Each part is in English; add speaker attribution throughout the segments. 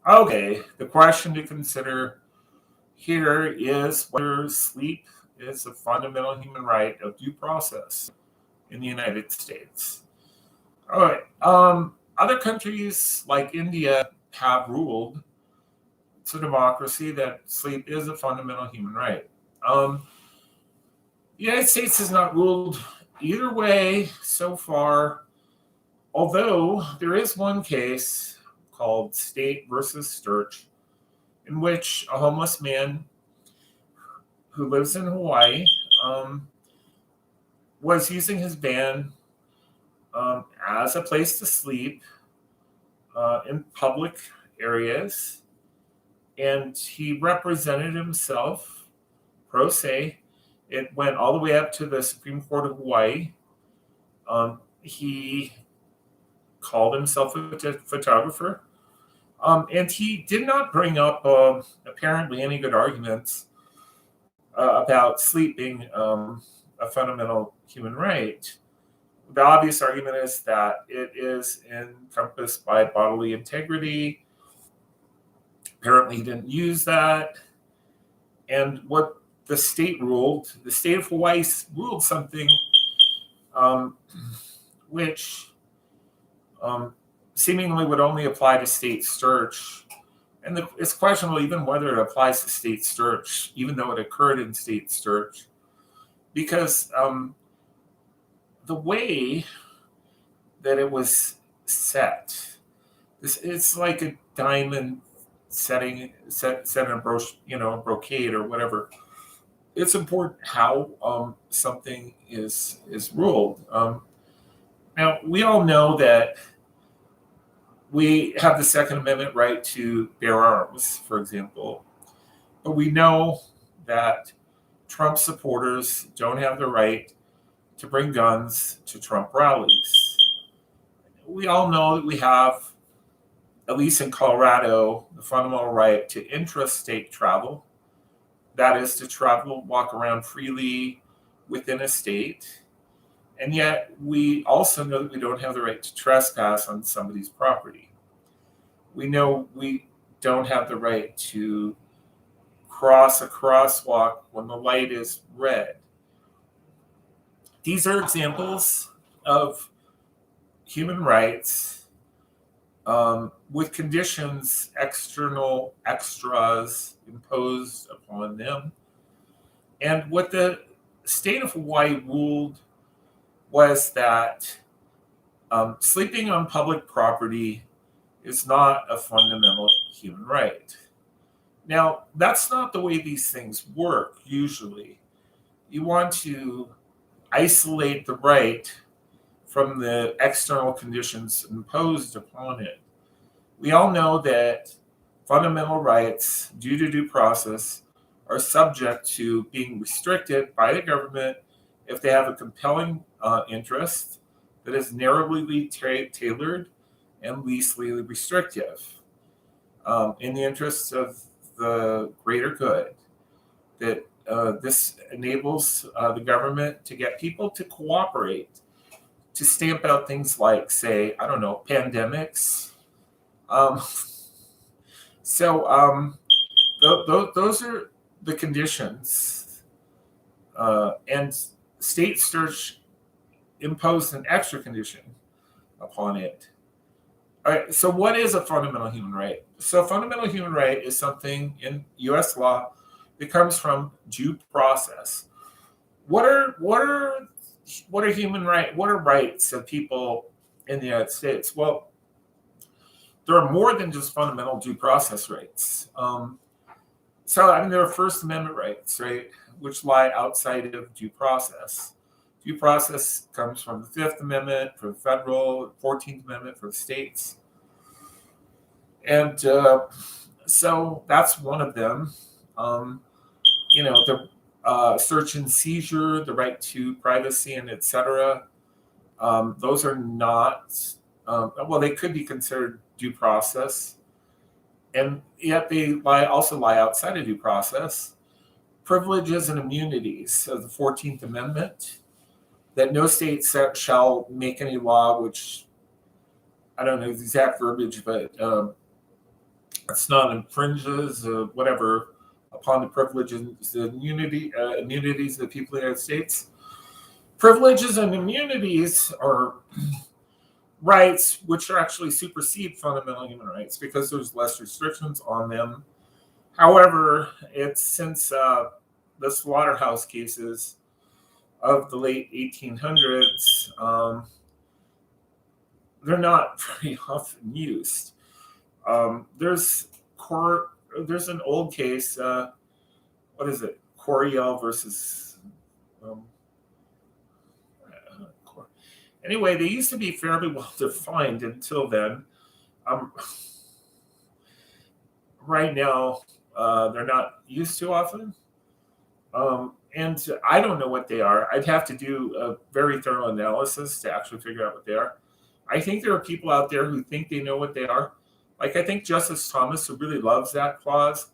Speaker 1: Okay, the question to consider here is whether sleep is a fundamental human right of due process in the United States. All right. Other countries like India have ruled, it's a democracy, that sleep is a fundamental human right. The United States has not ruled either way so far, although there is one case called State versus Sturch, in which a homeless man who lives in Hawaii um, was using his van as a place to sleep in public areas, and he represented himself pro se. It went all the way up to the Supreme Court of Hawaii. He called himself a photographer, and he did not bring up apparently any good arguments about sleep being a fundamental human right. The obvious argument is that it is encompassed by bodily integrity. Apparently, he didn't use that. And what the state of Hawaii ruled something um, which seemingly would only apply to state Sturch. And it's questionable even whether it applies to state Sturch, even though it occurred in state Sturch, because the way that it was set, it's like a diamond set in a brocade or whatever. It's important how something is ruled. Now we all know that we have the Second Amendment right to bear arms, for example, but we know that Trump supporters don't have the right to bring guns to Trump rallies. We all know that we have, at least in Colorado, the fundamental right to intrastate travel. That is to travel, walk around freely within a state. And yet we also know that we don't have the right to trespass on somebody's property. We know we don't have the right to cross a crosswalk when the light is red. These are examples of human rights with conditions, external extras imposed upon them. And what the state of Hawaii ruled was that sleeping on public property is not a fundamental human right. Now, that's not the way these things work usually. You want to isolate the right from the external conditions imposed upon it. We all know that fundamental rights, due to due process, are subject to being restricted by the government if they have a compelling interest that is narrowly tailored and leastly restrictive in the interests of the greater good. That this enables the government to get people to cooperate, to stamp out things like, say, I don't know, pandemics. Um, those are the conditions. And state Sturch imposed an extra condition upon it. All right, so what is a fundamental human right? So a fundamental human right is something in U.S. law that comes from due process. What are human rights? What are rights of people in the United States? Well, there are more than just fundamental due process rights. There are First Amendment rights, right, which lie outside of due process. Due process comes from the Fifth Amendment for the federal, 14th Amendment for the states. And so that's one of them. The search and seizure, the right to privacy, and et cetera. Those are not, they could be considered due process. And yet they also lie outside of due process. Privileges and immunities of the 14th Amendment, that no state shall make any law which, I don't know the exact verbiage, but It's not infringes whatever upon the privileges and immunities of the people of the United States. Privileges and immunities are rights which are actually supersede fundamental human rights because there's less restrictions on them. However, it's since the slaughterhouse cases of the late 1800s, they're not very often used. There's an old case. What is it? Coriel versus. Um, anyway, they used to be fairly well defined until then. Right now, they're not used too often. And I don't know what they are. I'd have to do a very thorough analysis to actually figure out what they are. I think there are people out there who think they know what they are. Like I think Justice Thomas, who really loves that clause,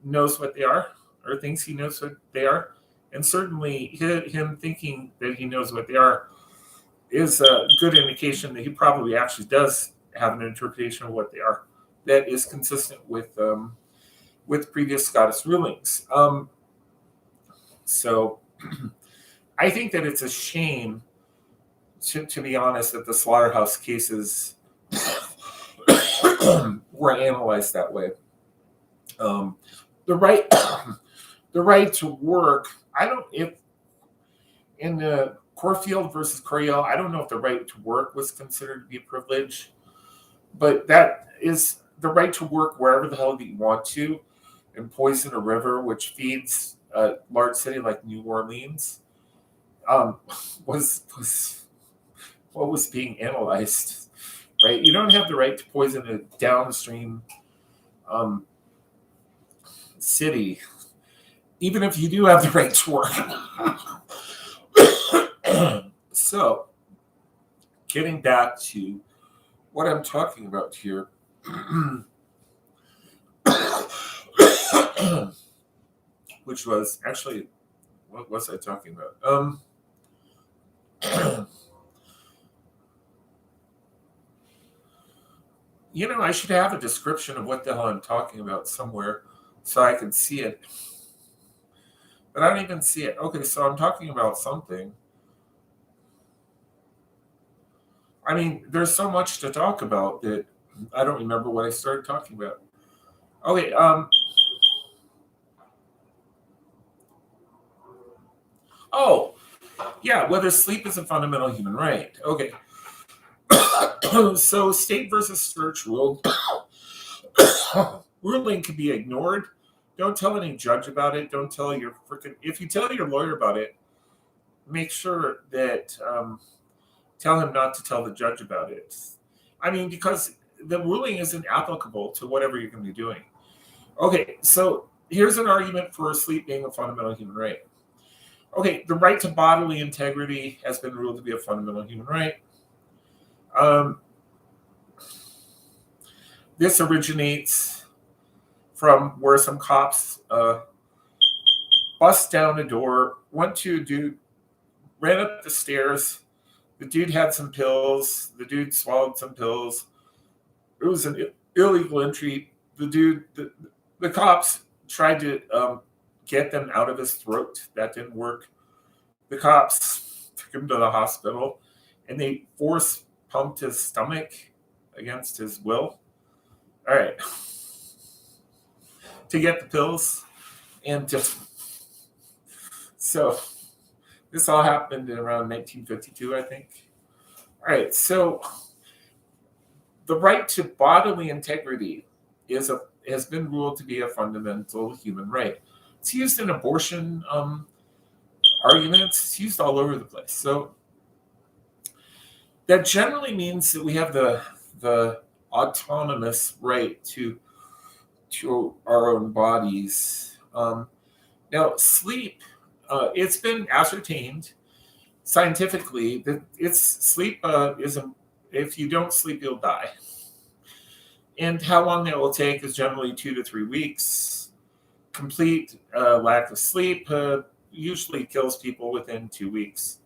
Speaker 1: knows what they are, or thinks he knows what they are. And certainly him thinking that he knows what they are is a good indication that he probably actually does have an interpretation of what they are that is consistent with previous Scottish rulings. So I think that it's a shame, to be honest, that the slaughterhouse cases were analyzed that way. The right to work. I don't if in the Corfield versus Coriel, I don't know if the right to work was considered to be a privilege, but that is the right to work wherever the hell you want to, and poison a river which feeds a large city like New Orleans, was what was being analyzed, right? You don't have the right to poison a downstream city, even if you do have the right to work. So, getting back to what I'm talking about here, which was actually, what was I talking about? I should have a description of what the hell I'm talking about somewhere so I can see it. But I don't even see it. Okay, so I'm talking about something. I mean, there's so much to talk about that I don't remember what I started talking about. Okay, oh, yeah, whether sleep is a fundamental human right. Okay. So State versus Sturch ruled ruling can be ignored. Don't tell any judge about it. Don't tell your if you tell your lawyer about it, make sure that tell him not to tell the judge about it. I mean, because the ruling isn't applicable to whatever you're going to be doing. Okay, so here's an argument for sleep being a fundamental human right. Okay, the right to bodily integrity has been ruled to be a fundamental human right. This originates from where some cops bust down a door, went to a dude, ran up the stairs. The dude had some pills. The dude swallowed some pills. It was an illegal entry. The cops tried to get them out of his throat. That didn't work. The cops took him to the hospital, and they force pumped his stomach against his will. All right. To get the pills. And so this all happened in around 1952, I think. All right. So the right to bodily integrity has been ruled to be a fundamental human right. It's used in abortion arguments. It's used all over the place. So that generally means that we have the autonomous right to our own bodies. Now, sleep, it's been ascertained scientifically that sleep if you don't sleep, you'll die. And how long that will take is generally 2 to 3 weeks. Complete lack of sleep usually kills people within 2 weeks.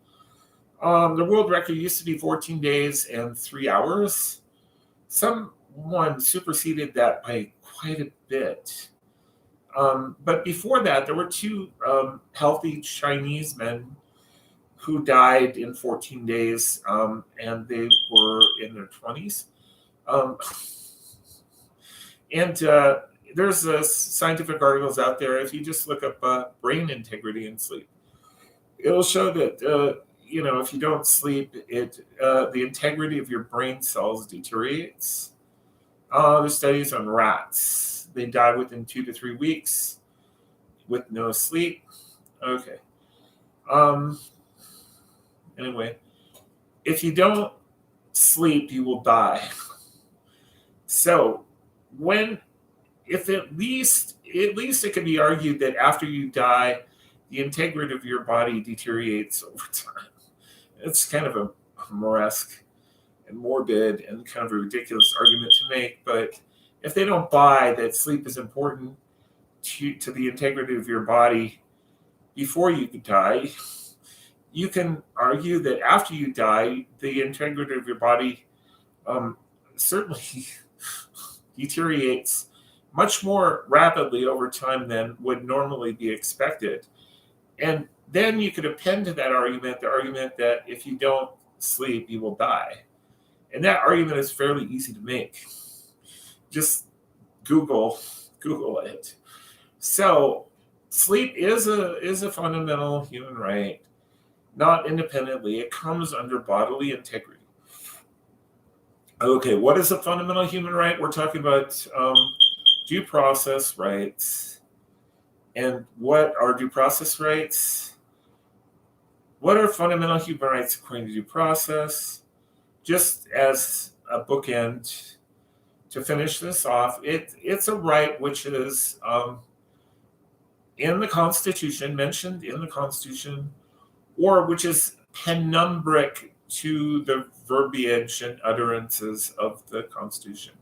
Speaker 1: The world record used to be 14 days and 3 hours. Some one superseded that by quite a bit. But before that, there were two healthy Chinese men who died in 14 days, and they were in their 20s. Um, and there's scientific articles out there. If you just look up brain integrity and sleep, it'll show that if you don't sleep, the integrity of your brain cells deteriorates. There's studies on rats; they die within 2 to 3 weeks with no sleep. Okay. Um, anyway, if you don't sleep, you will die. So, when if at least it can be argued that after you die, the integrity of your body deteriorates over time. It's kind of a moresque and morbid and kind of a ridiculous argument to make, but if they don't buy that sleep is important to the integrity of your body before you die, you can argue that after you die, the integrity of your body certainly deteriorates much more rapidly over time than would normally be expected. And then you could append to that argument the argument that if you don't sleep, you will die. And that argument is fairly easy to make. Just Google it. So sleep is a fundamental human right, not independently. It comes under bodily integrity. Okay, what is a fundamental human right? We're talking about due process rights. And what are due process rights? What are fundamental human rights according to due process? Just as a bookend to finish this off, it's a right which is in the Constitution, mentioned in the Constitution, or which is penumbric to the verbiage and utterances of the Constitution,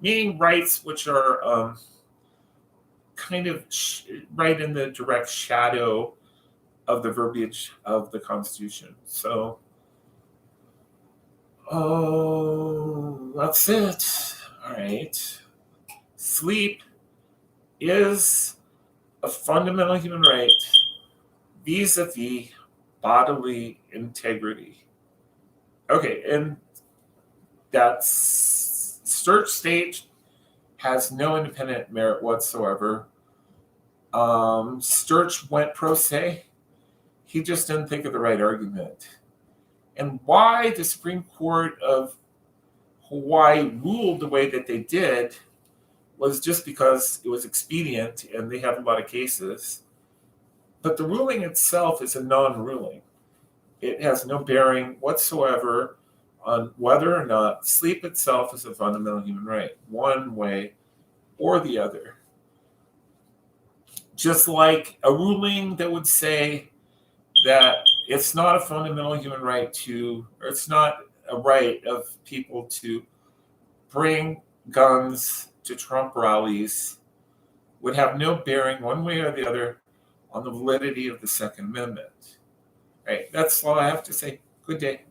Speaker 1: meaning rights which are kind of right in the direct shadow of the verbiage of the Constitution. So, that's it. All right. Sleep is a fundamental human right vis-a-vis bodily integrity. Okay, and that's Sturch state has no independent merit whatsoever. Sturch went pro se. He just didn't think of the right argument. And why the Supreme Court of Hawaii ruled the way that they did was just because it was expedient and they have a lot of cases. But the ruling itself is a non-ruling. It has no bearing whatsoever on whether or not sleep itself is a fundamental human right, one way or the other. Just like a ruling that would say that it's not a fundamental human right or it's not a right of people to bring guns to Trump rallies, would have no bearing one way or the other on the validity of the Second Amendment. Right, that's all I have to say. Good day.